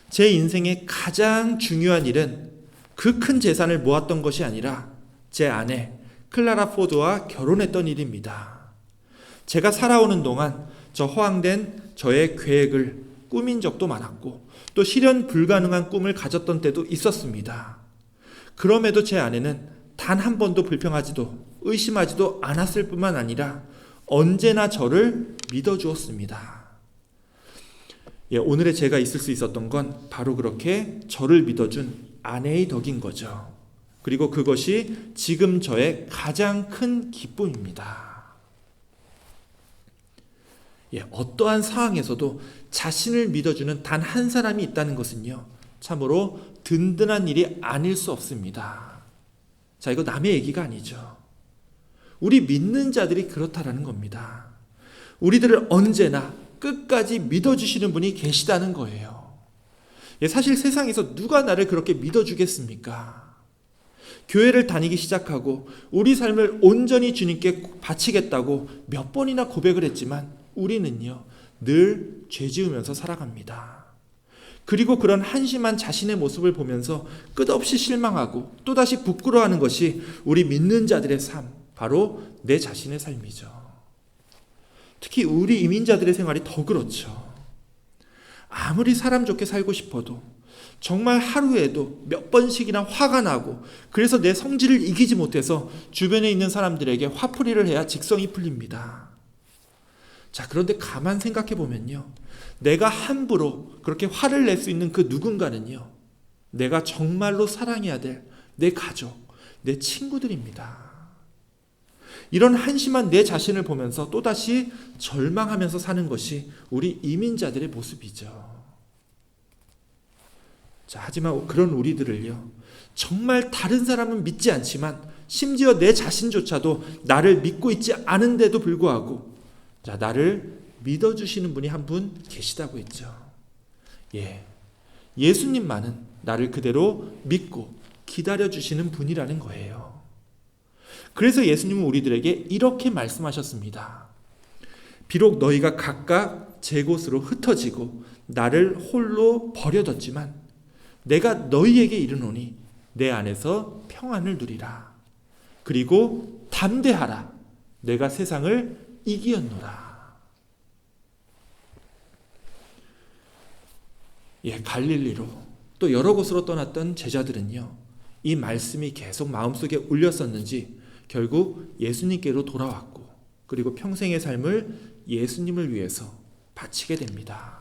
제 인생의 가장 중요한 일은 그 큰 재산을 모았던 것이 아니라 제 아내 클라라 포드와 결혼했던 일입니다. 제가 살아오는 동안 저 허황된 저의 계획을 꾸민 적도 많았고 또 실현 불가능한 꿈을 가졌던 때도 있었습니다. 그럼에도 제 아내는 단 한 번도 불평하지도 의심하지도 않았을 뿐만 아니라 언제나 저를 믿어주었습니다. 예, 오늘의 제가 있을 수 있었던 건 바로 그렇게 저를 믿어준 아내의 덕인 거죠. 그리고 그것이 지금 저의 가장 큰 기쁨입니다. 예, 어떠한 상황에서도 자신을 믿어주는 단 한 사람이 있다는 것은요, 참으로 든든한 일이 아닐 수 없습니다. 자, 이거 남의 얘기가 아니죠. 우리 믿는 자들이 그렇다라는 겁니다. 우리들을 언제나 끝까지 믿어주시는 분이 계시다는 거예요. 예, 사실 세상에서 누가 나를 그렇게 믿어주겠습니까? 교회를 다니기 시작하고 우리 삶을 온전히 주님께 바치겠다고 몇 번이나 고백을 했지만 우리는요, 늘 죄 지으면서 살아갑니다. 그리고 그런 한심한 자신의 모습을 보면서 끝없이 실망하고 또다시 부끄러워하는 것이 우리 믿는 자들의 삶, 바로 내 자신의 삶이죠. 특히 우리 이민자들의 생활이 더 그렇죠. 아무리 사람 좋게 살고 싶어도 정말 하루에도 몇 번씩이나 화가 나고 그래서 내 성질을 이기지 못해서 주변에 있는 사람들에게 화풀이를 해야 직성이 풀립니다. 자, 그런데 가만 생각해 보면요, 내가 함부로 그렇게 화를 낼 수 있는 그 누군가는요, 내가 정말로 사랑해야 될 내 가족, 내 친구들입니다. 이런 한심한 내 자신을 보면서 또다시 절망하면서 사는 것이 우리 이민자들의 모습이죠. 자, 하지만 그런 우리들을요, 정말 다른 사람은 믿지 않지만 심지어 내 자신조차도 나를 믿고 있지 않은데도 불구하고 자, 나를 믿어주시는 분이 한 분 계시다고 했죠. 예, 예수님만은 나를 그대로 믿고 기다려주시는 분이라는 거예요. 그래서 예수님은 우리들에게 이렇게 말씀하셨습니다. 비록 너희가 각각 제 곳으로 흩어지고 나를 홀로 버려뒀지만 내가 너희에게 이르노니 내 안에서 평안을 누리라. 그리고 담대하라. 내가 세상을 이기었노라. 예, 갈릴리로 또 여러 곳으로 떠났던 제자들은요, 이 말씀이 계속 마음속에 울렸었는지 결국 예수님께로 돌아왔고 그리고 평생의 삶을 예수님을 위해서 바치게 됩니다.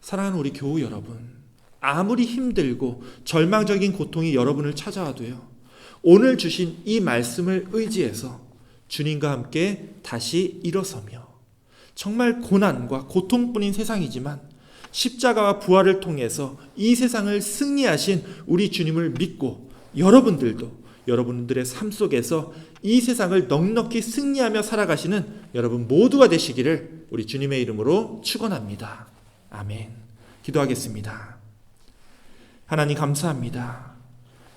사랑하는 우리 교우 여러분, 아무리 힘들고 절망적인 고통이 여러분을 찾아와도요, 오늘 주신 이 말씀을 의지해서 주님과 함께 다시 일어서며 정말 고난과 고통뿐인 세상이지만 십자가와 부활을 통해서 이 세상을 승리하신 우리 주님을 믿고 여러분들도 여러분들의 삶 속에서 이 세상을 넉넉히 승리하며 살아가시는 여러분 모두가 되시기를 우리 주님의 이름으로 축원합니다. 아멘. 기도하겠습니다. 하나님 감사합니다.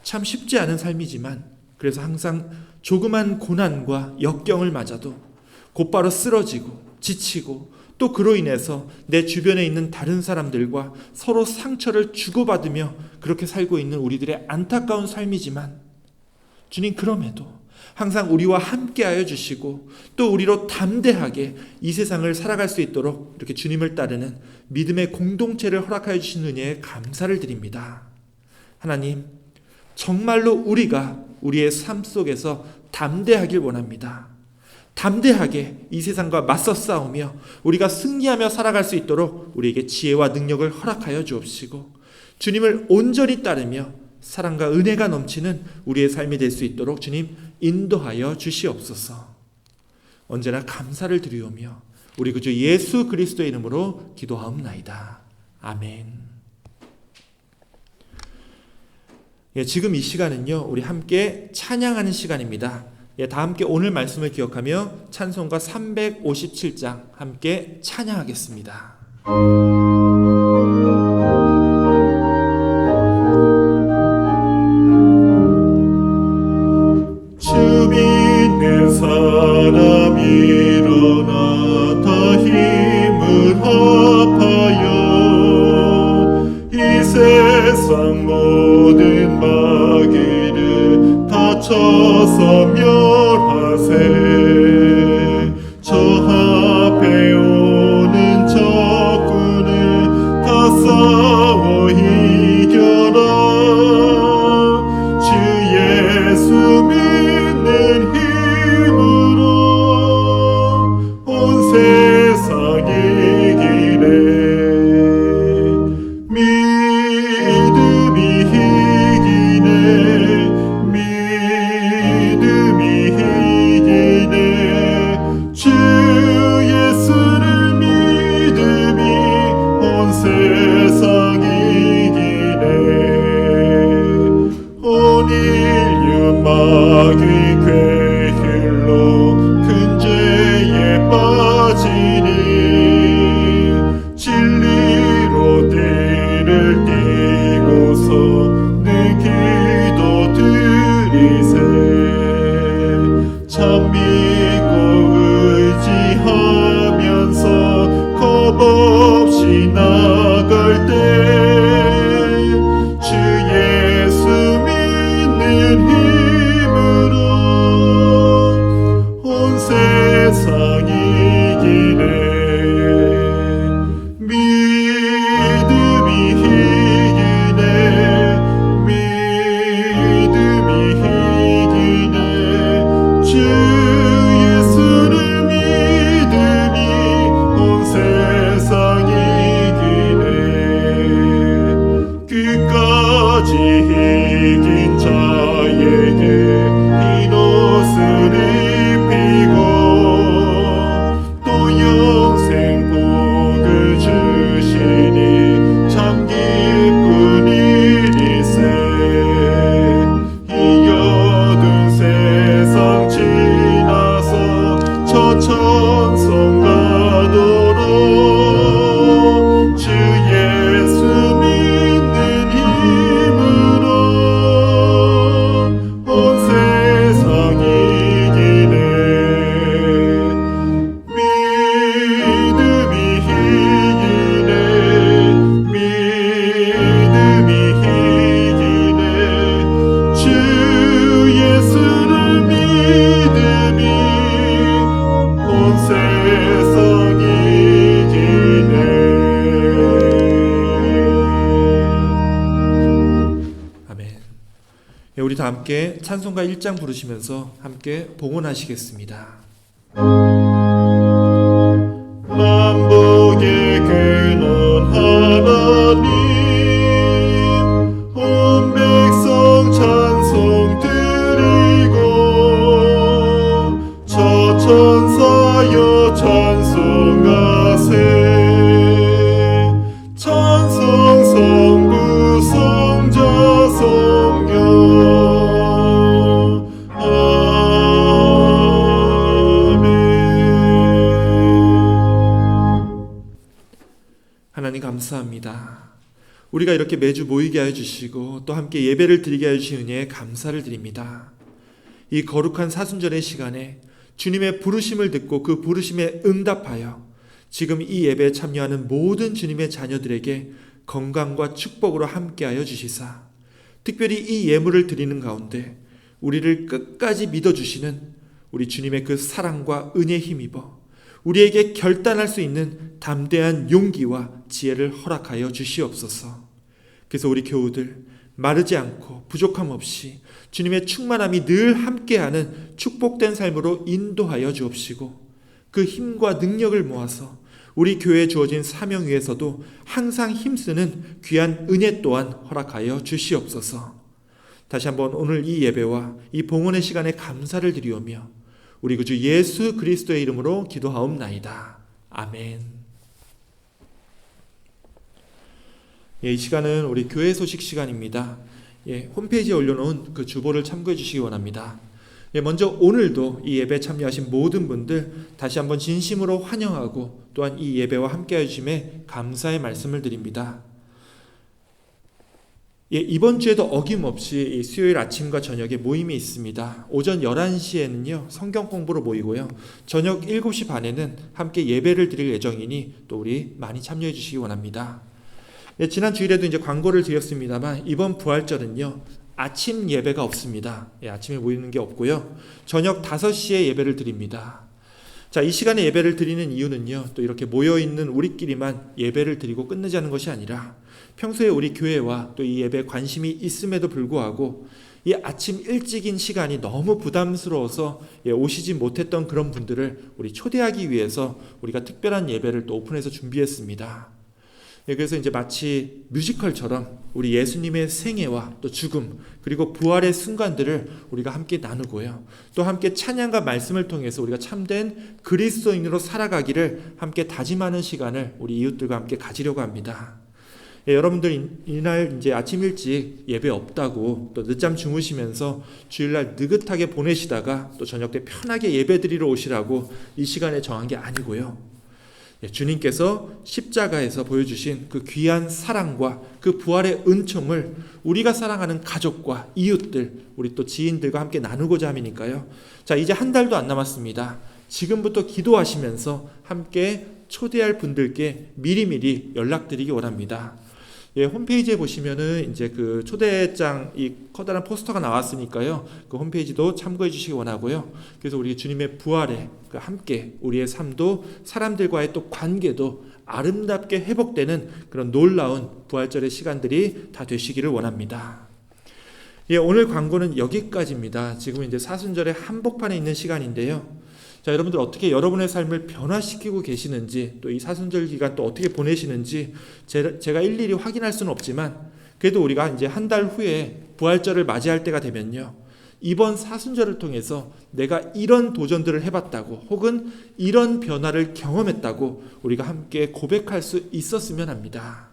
참 쉽지 않은 삶이지만 그래서 항상 조그만 고난과 역경을 맞아도 곧바로 쓰러지고 지치고 또 그로 인해서 내 주변에 있는 다른 사람들과 서로 상처를 주고받으며 그렇게 살고 있는 우리들의 안타까운 삶이지만 주님 그럼에도 항상 우리와 함께하여 주시고 또 우리로 담대하게 이 세상을 살아갈 수 있도록 이렇게 주님을 따르는 믿음의 공동체를 허락하여 주신 은혜에 감사를 드립니다. 하나님, 정말로 우리가 우리의 삶 속에서 담대하길 원합니다. 담대하게 이 세상과 맞서 싸우며 우리가 승리하며 살아갈 수 있도록 우리에게 지혜와 능력을 허락하여 주옵시고 주님을 온전히 따르며 사랑과 은혜가 넘치는 우리의 삶이 될 수 있도록 주님 인도하여 주시옵소서. 언제나 감사를 드리오며 우리 구주 예수 그리스도의 이름으로 기도하옵나이다. 아멘. 지금 이 시간은요, 우리 함께 찬양하는 시간입니다. 다 함께 오늘 말씀을 기억하며 찬송가 357장 함께 찬양하겠습니다. 주 믿는 사람 일어나 다 힘을 합하여 이 세상 모든 마귀를 다 쳐서 멸하세. 저 앞에 오는 적군을 다 싸워 이겨라. 주 예수 믿는 힘으로 온 세상 이기네. 믿음이 이기네. 믿음이 이기네. 주 예수를 믿음이 온 세상 이기네. 온 인류 마귀 괴힐로 큰 죄에 빠지니 진리로 띠를 띠고서 늘 기도 드리세. 참 믿고 의지하면서 겁없이 나갈 때 주 예수 믿는 힘으로 온 세상 이기네. 믿음이 이기네. 믿음이 이기네. 주 예수를 믿음이 온 세상 이기네. 끝까지 이긴 자에게 흰 옷을 입히고 또 영생 복을 주시니 참 기쁜 일이세. 이 어두운 세상 지나서 저 천성 가도록 주 예수 믿는 힘으로 온 세상 이기네. 믿음이 이기네. 믿음이 이기네. 주 예수를 믿음이 온 세상 이기네. 아멘. 우리 다 함께 찬송가 1장 부르시면서 함께 봉헌하시겠습니다. 만복의 근원 하나님 온 백성 찬송 드리고 저 천사여 찬송하세. 찬송 성부 성자 성령 하나님 감사합니다. 우리가 이렇게 매주 모이게 하여 주시고 또 함께 예배를 드리게 하여 주신 은혜에 감사를 드립니다. 이 거룩한 사순절의 시간에 주님의 부르심을 듣고 그 부르심에 응답하여 지금 이 예배에 참여하는 모든 주님의 자녀들에게 건강과 축복으로 함께하여 주시사 특별히 이 예물을 드리는 가운데 우리를 끝까지 믿어주시는 우리 주님의 그 사랑과 은혜에 힘입어 우리에게 결단할 수 있는 담대한 용기와 지혜를 허락하여 주시옵소서. 그래서 우리 교우들 마르지 않고 부족함 없이 주님의 충만함이 늘 함께하는 축복된 삶으로 인도하여 주옵시고 그 힘과 능력을 모아서 우리 교회에 주어진 사명 위에서도 항상 힘쓰는 귀한 은혜 또한 허락하여 주시옵소서. 다시 한번 오늘 이 예배와 이 봉헌의 시간에 감사를 드리오며 우리 구주 예수 그리스도의 이름으로 기도하옵나이다. 아멘. 이 시간은 우리 교회 소식 시간입니다. 홈페이지에 올려놓은 그 주보를 참고해 주시기 원합니다. 먼저 오늘도 이 예배에 참여하신 모든 분들 다시 한번 진심으로 환영하고 또한 이 예배와 함께해 주심에 감사의 말씀을 드립니다. 이번 주에도 어김없이 수요일 아침과 저녁에 모임이 있습니다. 오전 11시에는요 성경 공부로 모이고요, 저녁 7시 반에는 함께 예배를 드릴 예정이니 또 우리 많이 참여해 주시기 원합니다. 지난 주일에도 이제 광고를 드렸습니다만 이번 부활절은요 아침 예배가 없습니다. 아침에 모이는 게 없고요, 저녁 5시에 예배를 드립니다. 자, 이 시간에 예배를 드리는 이유는요 또 이렇게 모여있는 우리끼리만 예배를 드리고 끝내자는 것이 아니라 평소에 우리 교회와 또 이 예배에 관심이 있음에도 불구하고 이 아침 일찍인 시간이 너무 부담스러워서 오시지 못했던 그런 분들을 우리 초대하기 위해서 우리가 특별한 예배를 또 오픈해서 준비했습니다. 그래서 이제 마치 뮤지컬처럼 우리 예수님의 생애와 또 죽음 그리고 부활의 순간들을 우리가 함께 나누고요, 또 함께 찬양과 말씀을 통해서 우리가 참된 그리스도인으로 살아가기를 함께 다짐하는 시간을 우리 이웃들과 함께 가지려고 합니다. 여러분들 이날 이제 아침 일찍 예배 없다고 또 늦잠 주무시면서 주일날 느긋하게 보내시다가 또 저녁 때 편하게 예배 드리러 오시라고 이 시간에 정한 게 아니고요, 주님께서 십자가에서 보여주신 그 귀한 사랑과 그 부활의 은총을 우리가 사랑하는 가족과 이웃들, 우리 또 지인들과 함께 나누고자 함이니까요. 자, 이제 한 달도 안 남았습니다. 지금부터 기도하시면서 함께 초대할 분들께 미리미리 연락드리기 원합니다. 홈페이지에 보시면은 이제 그 초대장 이 커다란 포스터가 나왔으니까요. 그 홈페이지도 참고해 주시기 원하고요. 그래서 우리 주님의 부활에 함께 우리의 삶도 사람들과의 또 관계도 아름답게 회복되는 그런 놀라운 부활절의 시간들이 다 되시기를 원합니다. 오늘 광고는 여기까지입니다. 지금 이제 사순절의 한복판에 있는 시간인데요. 자, 여러분들 어떻게 여러분의 삶을 변화시키고 계시는지 또 이 사순절 기간 또 어떻게 보내시는지 제가 일일이 확인할 수는 없지만 그래도 우리가 이제 한 달 후에 부활절을 맞이할 때가 되면요, 이번 사순절을 통해서 내가 이런 도전들을 해봤다고 혹은 이런 변화를 경험했다고 우리가 함께 고백할 수 있었으면 합니다.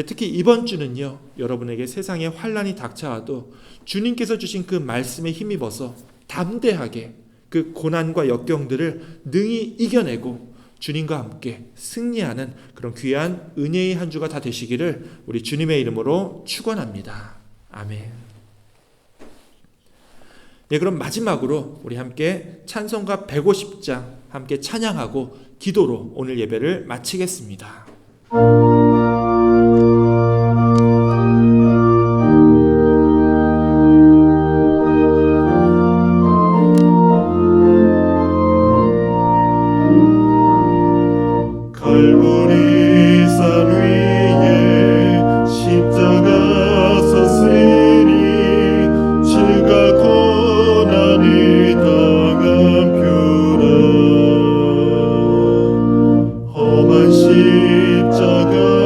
특히 이번 주는요, 여러분에게 세상에 환난이 닥쳐와도 주님께서 주신 그 말씀에 힘입어서 담대하게 그 고난과 역경들을 능히 이겨내고 주님과 함께 승리하는 그런 귀한 은혜의 한 주가 다 되시기를 우리 주님의 이름으로 축원합니다. 아멘. 그럼 마지막으로 우리 함께 찬송가 150장 함께 찬양하고 기도로 오늘 예배를 마치겠습니다. 십자가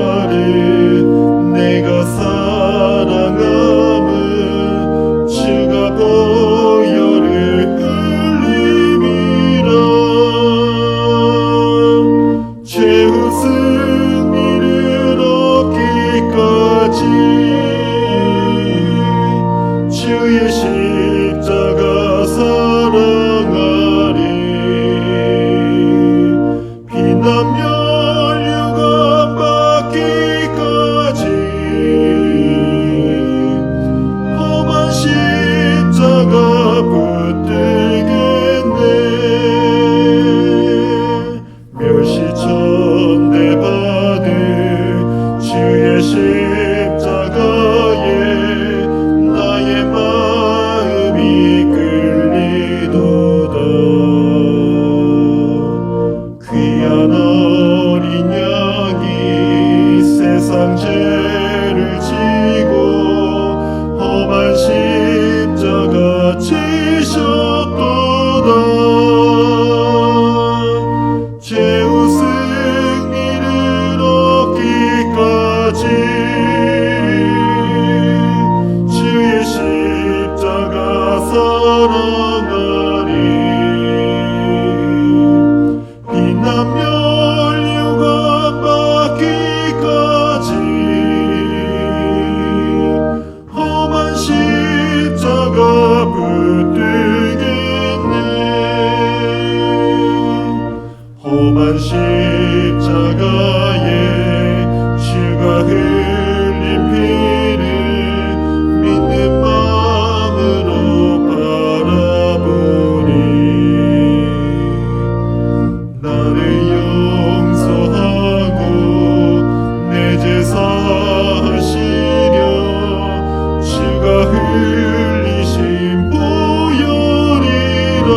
흘리신 보혈이라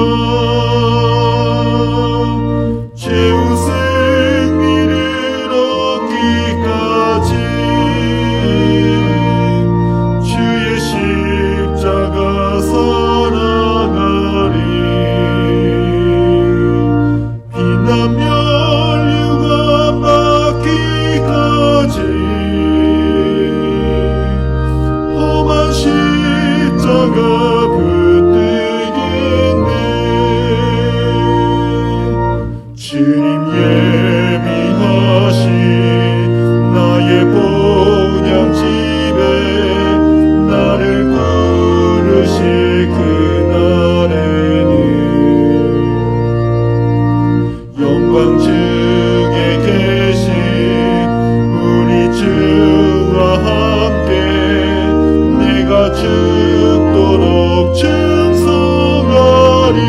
최후 승리를 얻기까지 주의 십자가 사랑하리 비난 면류관 받기까지 험한 십자가 붙들겠네 주님 예비하신 나의 본향집에 나를 부르실 그날에는 영광 중에 계신 우리 주와 함께 내가 죽도록 충성하리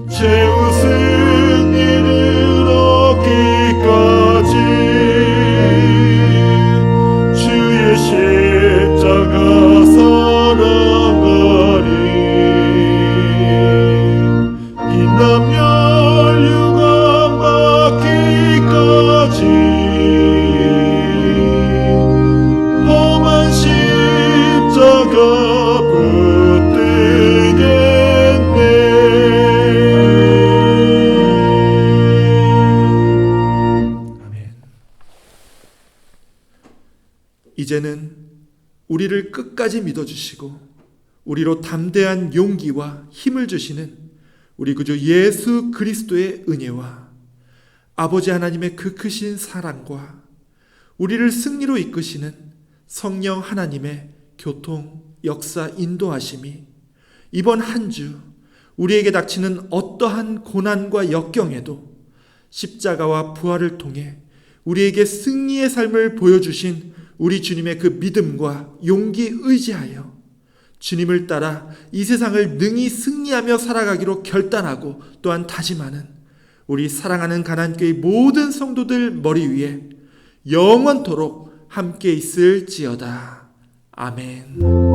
최후 승리를 얻기까지 주의 십자가 사랑하리 빛나며 멸류관 받기까지 험한 십자가 붙들겠네. 아멘. 이제는 우리를 끝까지 믿어주시고 우리로 담대한 용기와 힘을 주시는 우리 구주 예수 그리스도의 은혜와 아버지 하나님의 그 크신 사랑과 우리를 승리로 이끄시는 성령 하나님의 교통, 역사, 인도하심이 이번 한 주 우리에게 닥치는 어떠한 고난과 역경에도 십자가와 부활을 통해 우리에게 승리의 삶을 보여주신 우리 주님의 그 믿음과 용기 의지하여 주님을 따라 이 세상을 능히 승리하며 살아가기로 결단하고 또한 다짐하는 우리 사랑하는 가난교회 모든 성도들 머리 위에 영원토록 함께 있을지어다. 아멘.